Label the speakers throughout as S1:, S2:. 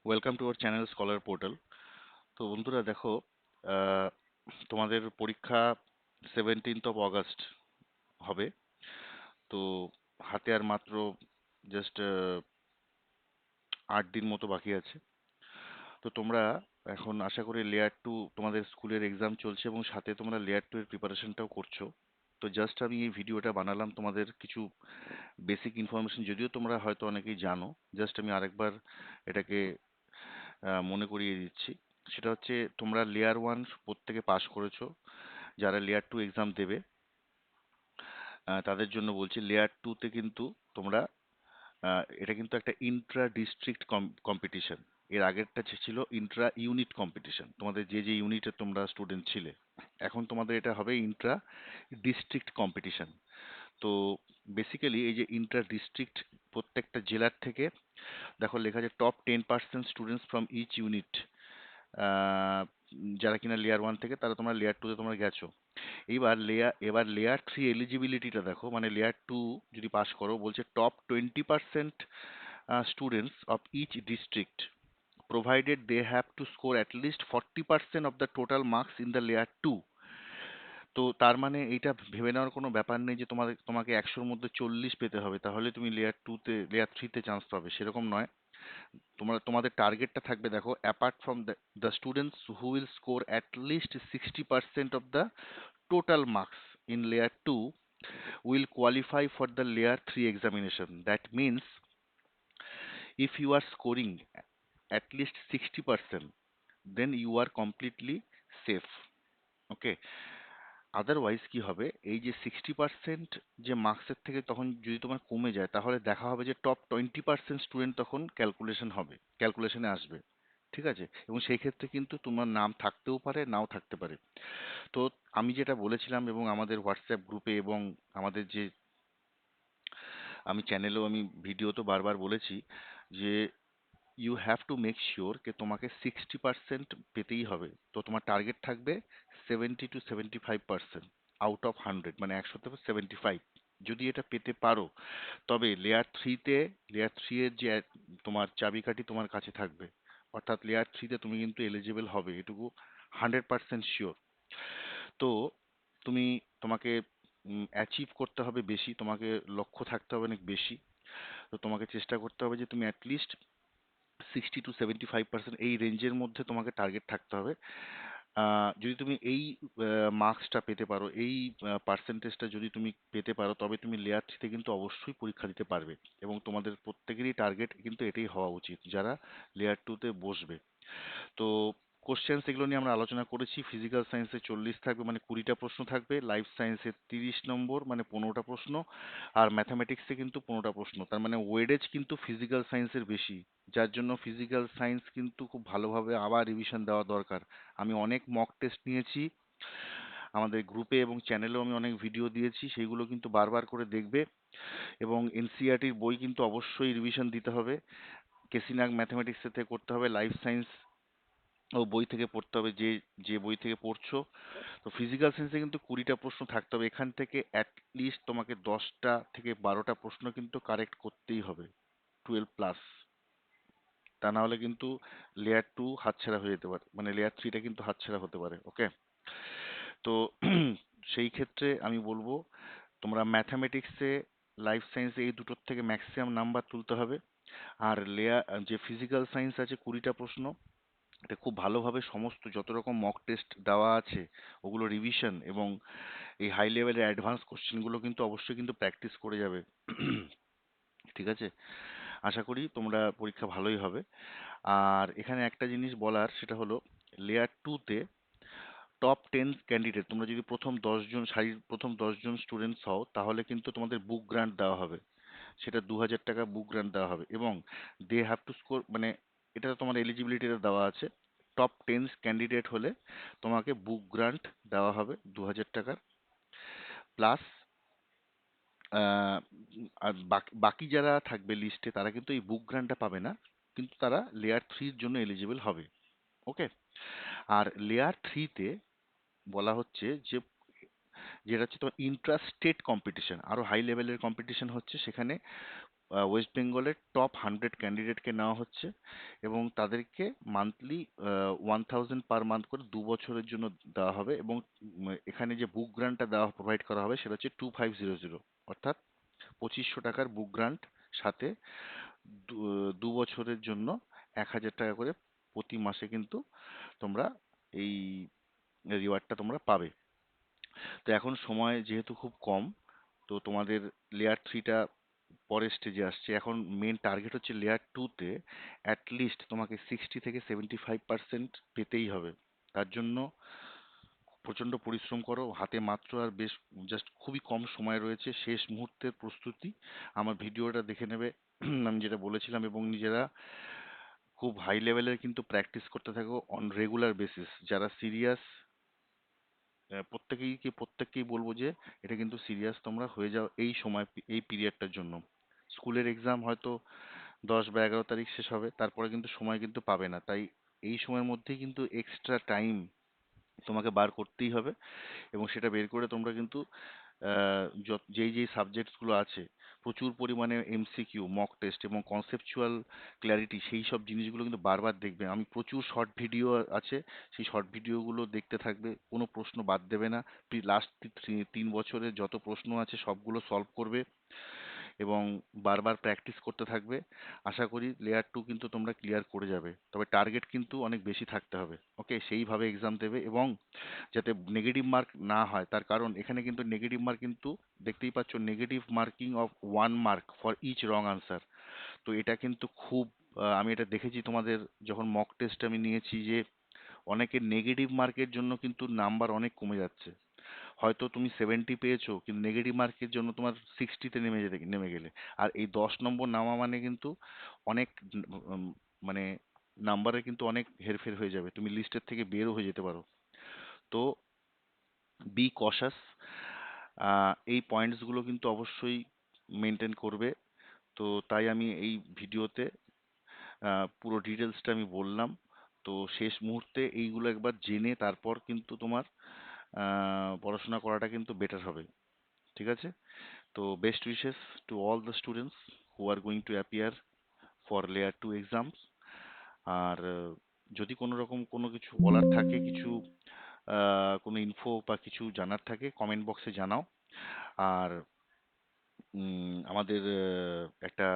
S1: Welcome to our channel scholar portal. তো বন্ধুরা দেখো, আহ, তোমাদের পরীক্ষা 17th of August হবে। তো হাতে আর মাত্র জাস্ট 8 দিন মতো বাকি আছে। তো তোমরা এখন আশা করি লেয়ার 2 তোমাদের স্কুলের এক্সাম চলছে এবং সাথে তোমরা লেয়ার 2 এর প্রিপারেশনটাও করছো। তো জাস্ট আমি এই ভিডিওটা বানালাম তোমাদের কিছু বেসিক ইনফরমেশন, যদিও তোমরা হয়তো অনেকেই জানো। জাস্ট আমি আরেকবার এটাকে মনে করিয়ে দিচ্ছি। সেটা হচ্ছে, তোমরা লেয়ার 1 প্রত্যেকে পাস করেছো। যারা লেয়ার 2 এক্সাম দেবে তাদের জন্য বলছি, লেয়ার 2 তে কিন্তু তোমরা এটা কিন্তু একটা ইন্ট্রা ডিস্ট্রিক্ট কম্পিটিশন। এর আগেরটা ছিল ইন্ট্রা ইউনিট কম্পিটিশন, তোমাদের যে যে ইউনিটে তোমরা স্টুডেন্ট ছিলে। এখন তোমাদের এটা হবে ইন্ট্রা ডিস্ট্রিক্ট কম্পিটিশন। তো বেসিক্যালি এই যে ইন্টার ডিস্ট্রিক্ট, প্রত্যেকটা জেলার থেকে দেখো লেখা আছে top 10% students from each unit. যারা কিনা লেয়ার 1 থেকে, তারা তোমরা লেয়ার 2 তে তোমরা গেছো। এবার লেয়ার 3 এলিজিবিলিটিটা দেখো, মানে লেয়ার 2 যদি পাস করো, বলছে top 20% students of each district provided they have to score at least 40% of the total marks in the layer 2। তো তার মানে এইটা ভেবে নেওয়ার কোনো ব্যাপার নেই যে তোমাকে 100-র মধ্যে 40 পেতে হবে তাহলে তুমি লেয়ার 3 তে চান্স পাবে, সেরকম নয়। তোমাদের টার্গেটটা থাকবে, দেখো, apart from the students who will score at least 60% of the total marks in layer 2 will qualify for the layer 3 examination. That means if you are scoring at least 60%, then you are completely safe. Okay, otherwise কি হবে, এই যে 60% যে মার্কসের থেকে তখন যদি তোমার কমে যায়, তাহলে দেখা হবে যে টপ 20% স্টুডেন্ট তখন ক্যালকুলেশনে আসবে। ঠিক আছে, এবং সেই ক্ষেত্রে কিন্তু তোমার নাম থাকতেও পারে, নাও থাকতে পারে। তো আমি যেটা বলেছিলাম, এবং আমাদের হোয়াটসঅ্যাপ গ্রুপে এবং আমাদের যে আমি চ্যানেলেও আমি ভিডিওতে বারবার বলেছি যে you have to make sure যে তোমাকে 60% পেতেই হবে। তো তোমার টার্গেট থাকবে 70 to 75% আউট অফ 100, মানে 100 থেকে 75। যদি এটা পেতে পারো, তবে লেয়ার 3 এর যে তোমার চাবিকাঠি তোমার কাছে থাকবে, অর্থাৎ লেয়ার 3 তে তুমি কিন্তু এলিজিবল হবে, এটুকু 100% শিওর। তো তোমাকে অ্যাচিভ করতে হবে বেশি, তোমাকে লক্ষ্য থাকতে হবে অনেক বেশি। তো তোমাকে চেষ্টা করতে হবে যে তুমি অ্যাটলিস্ট 60 to 75% এই রেঞ্জের মধ্যে তোমাকে টার্গেট থাকতে হবে। যদি তুমি এই মার্কসটা পেতে পারো, এই পার্সেন্টেজটা যদি তুমি পেতে পারো, তবে তুমি লেয়ার 3 তে কিন্তু অবশ্যই পরীক্ষা দিতে পারবে। এবং তোমাদের প্রত্যেকেরই টার্গেট কিন্তু এটাই হওয়া উচিত, যারা লেয়ার 2 তে বসবে। তো কোশ্চেন্স এগুলো নিয়ে আমরা আলোচনা করেছি। ফিজিক্যাল সায়েন্সে 40 থাকবে, মানে 20টা প্রশ্ন থাকবে। লাইফ সায়েন্সে 30 নম্বর, মানে 15টা প্রশ্ন। আর ম্যাথামেটিক্সে কিন্তু 15টা প্রশ্ন। তার মানে ওয়েটেজ কিন্তু ফিজিক্যাল সায়েন্সের বেশি, যার জন্য ফিজিক্যাল সায়েন্স কিন্তু খুব ভালোভাবে আবার রিভিশন দেওয়া দরকার। আমি অনেক মক টেস্ট নিয়েছি, আমাদের গ্রুপে এবং চ্যানেলেও আমি অনেক ভিডিও দিয়েছি, সেইগুলো কিন্তু বারবার করে দেখবে। এবং এনসিইআরটির বই কিন্তু অবশ্যই রিভিশন দিতে হবে। কেসিনাগ ম্যাথামেটিক্স থেকে করতে হবে, লাইফ সায়েন্স ও বই থেকে পড়তে হবে, যে যে বই থেকে পড়ছো। তো ফিজিক্যাল সায়েন্সে কিন্তু 20টা প্রশ্ন থাকতে হবে, এখান থেকে অ্যাটলিস্ট তোমাকে 10টা থেকে 12টা প্রশ্ন কিন্তু কারেক্ট করতেই হবে, 12+। তা না হলে কিন্তু লেয়ার 2 হাতছাড়া হয়ে যেতে পারে, মানে লেয়ার 3টা কিন্তু হাতছাড়া হতে পারে। ওকে, তো সেই ক্ষেত্রে আমি বলবো, তোমরা ম্যাথামেটিক্সে, লাইফ সায়েন্সে এই দুটোর থেকে ম্যাক্সিমাম নাম্বার তুলতে হবে। আর যে ফিজিক্যাল সায়েন্স আছে 20টা প্রশ্ন, এটা খুব ভালোভাবে সমস্ত যত রকম মক টেস্ট দেওয়া আছে ওগুলো রিভিশন, এবং এই হাই লেভেলের অ্যাডভান্স কোশ্চেনগুলো কিন্তু অবশ্যই কিন্তু প্র্যাকটিস করে যাবে। ঠিক আছে, আশা করি তোমরা পরীক্ষা ভালোই হবে। আর এখানে একটা জিনিস বলার, সেটা হলো লেয়ার 2 তে টপ 10 ক্যান্ডিডেট, তোমরা যদি প্রথম 10 জন স্টুডেন্টস হও, তাহলে কিন্তু তোমাদের বুক গ্রান্ট দেওয়া হবে। সেটা 2000 টাকা বুক গ্রান্ট দেওয়া হবে, এবং দে হ্যাভ টু স্কোর, মানে এটা তোমার এলিজিবিলিটিতে দেওয়া আছে। টপ 10 ক্যান্ডিডেট হলে তোমাকে বুক গ্রান্ট দেওয়া হবে 2000 টাকার। প্লাস আর বাকি যারা থাকবে লিস্টে, তারা কিন্তু এই বুক গ্রান্টটা পাবে না, কিন্তু তারা লেয়ার 3-র জন্য এলিজিবল হবে। ওকে, আর লেয়ার 3-তে বলা হচ্ছে যে, যেটা হচ্ছে তোমার ইন্ট্রা স্টেট কম্পিটিশন, আরো হাই লেভেলের কম্পিটিশন হচ্ছে সেখানে। ওয়েস্ট বেঙ্গলের টপ 100 ক্যান্ডিডেটকে নেওয়া হচ্ছে এবং তাদেরকে মান্থলি 1000 পার মান্থ করে 2 বছরের জন্য দেওয়া হবে এবং এখানে যে বুক গ্রান্টটা দেওয়া প্রোভাইড করা হবে সেটা হচ্ছে 2500, অর্থাৎ 2500 টাকার বুক গ্রান্ট, সাথে 2 বছরের জন্য 1000 টাকা করে প্রতি মাসে কিন্তু তোমরা এই রিওয়ার্ডটা তোমরা পাবে। তো এখন সময় যেহেতু খুব কম, তো তোমাদের লেয়ার 3টা পরের স্টেজে আসছে। এখন মেন টার্গেট হচ্ছে লেয়ার 2-তে অ্যাটলিস্ট তোমাকে 60 থেকে 75% পেতেই হবে। তার জন্য প্রচণ্ড পরিশ্রম করো, হাতে মাত্র আর বেশ জাস্ট খুবই কম সময় রয়েছে, শেষ মুহূর্তের প্রস্তুতি। আমার ভিডিওটা দেখে নেবে আমি যেটা বলেছিলাম, এবং নিজেরা খুব হাই লেভেলের কিন্তু প্র্যাকটিস করতে থাকো অন রেগুলার বেসিস। যারা সিরিয়াস, প্রত্যেককেই বলবো যে এটা কিন্তু সিরিয়াস তোমরা হয়ে যাও এই সময়, এই পিরিয়ডটার জন্য। স্কুলের এক্সাম হয়তো 10 বা 11 তারিখ শেষ হবে, তারপরে কিন্তু সময় কিন্তু পাবে না। তাই এই সময়ের মধ্যেই কিন্তু এক্সট্রা টাইম তোমাকে বার করতেই হবে, এবং সেটা বের করে তোমরা কিন্তু যেই যেই সাবজেক্টসগুলো আছে, প্রচুর পরিমাণে এমসিকিউ, মক টেস্ট এবং কনসেপচুয়াল ক্ল্যারিটি, সেই সব জিনিসগুলো কিন্তু বারবার দেখবে। আমি প্রচুর শর্ট ভিডিও আছে, সেই শর্ট ভিডিওগুলো দেখতে থাকবে, কোনো প্রশ্ন বাদ দেবে না। লাস্ট 3 বছরে যত প্রশ্ন আছে সবগুলো সলভ করবে এবং বারবার প্র্যাকটিস করতে থাকবে। আশা করি লেয়ার 2 কিন্তু তোমরা ক্লিয়ার করে যাবে, তবে টার্গেট কিন্তু অনেক বেশি থাকতে হবে। ওকে, সেইভাবে এক্সাম দেবে এবং যাতে নেগেটিভ মার্ক না হয়, তার কারণ এখানে কিন্তু নেগেটিভ মার্ক কিন্তু দেখতেই পাচ্ছ, negative marking of 1 mark for each wrong answer. তো এটা কিন্তু খুব আমি এটা দেখেছি তোমাদের যখন মক টেস্ট আমি নিয়েছি, যে অনেকের নেগেটিভ মার্কের জন্য কিন্তু নাম্বার অনেক কমে যাচ্ছে। হয়তো তুমি 70 পেয়েছো, কিন্তু নেগেটিভ মার্কের জন্য তোমার 60-তে নেমে গেলে, আর এই 10 নম্বর নামা মানে কিন্তু অনেক উম, মানে নাম্বারে কিন্তু অনেক হেরফের হয়ে যাবে, তুমি লিস্টের থেকে বেরও হয়ে যেতে পারো। তো বি কশাস, এই পয়েন্টসগুলো কিন্তু অবশ্যই মেনটেন করবে। তো তাই আমি এই ভিডিওতে পুরো ডিটেলসটা আমি বললাম। তো শেষ মুহূর্তে এইগুলো একবার জেনে তারপর কিন্তু তোমার পড়াশোনা করাটা কিন্তু বেটার হবে। ঠিক আছে? তো best wishes to all the students who are going to appear for layer 2 exams. আর যদি কোনো রকম কোনো কিছু বলার থাকে, কিছু কোনো ইনফো বা কিছু জানার থাকে, কমেন্ট বক্সে জানাও। আর আমাদের একটা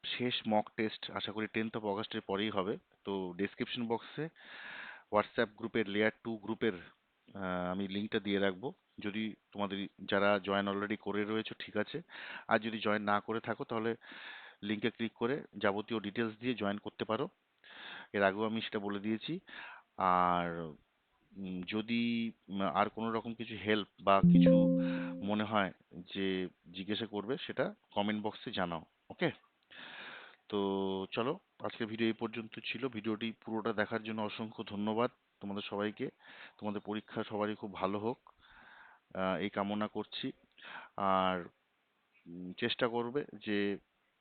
S1: শেষ মক টেস্ট আশা করি 10th অফ আগস্টের পরেই হবে। তো ডেসক্রিপশন বক্সে হোয়াটসঅ্যাপ গ্রুপের লেয়ার 2 গ্রুপের আমি লিঙ্কটা দিয়ে রাখবো। যদি তোমাদের যারা জয়েন অলরেডি করে রয়েছে ঠিক আছে, আর যদি জয়েন না করে থাকো তাহলে লিঙ্কে ক্লিক করে যাবতীয় ডিটেলস দিয়ে জয়েন করতে পারো। এর আগেও আমি সেটা বলে দিয়েছি। আর যদি আর কোনো রকম কিছু হেল্প বা কিছু মনে হয় যে জিজ্ঞাসা করবে, সেটা কমেন্ট বক্সে জানাও। ওকে, তো চলো, আজকের ভিডিও এই পর্যন্ত ছিল। ভিডিওটি পুরোটা দেখার জন্য অসংখ্য ধন্যবাদ তোমাদের সবাইকে। তোমাদের পরীক্ষা সবারই খুব ভালো হোক, এই কামনা করছি। আর চেষ্টা করবে যে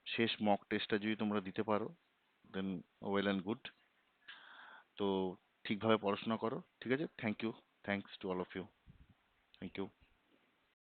S1: শেষ মক টেস্টটা যদি তোমরা দিতে পারো, দেন ওয়েল অ্যান্ড গুড। তো ঠিকভাবে পড়াশোনা করো, ঠিক আছে? Thank you, thanks to all of you, thank you.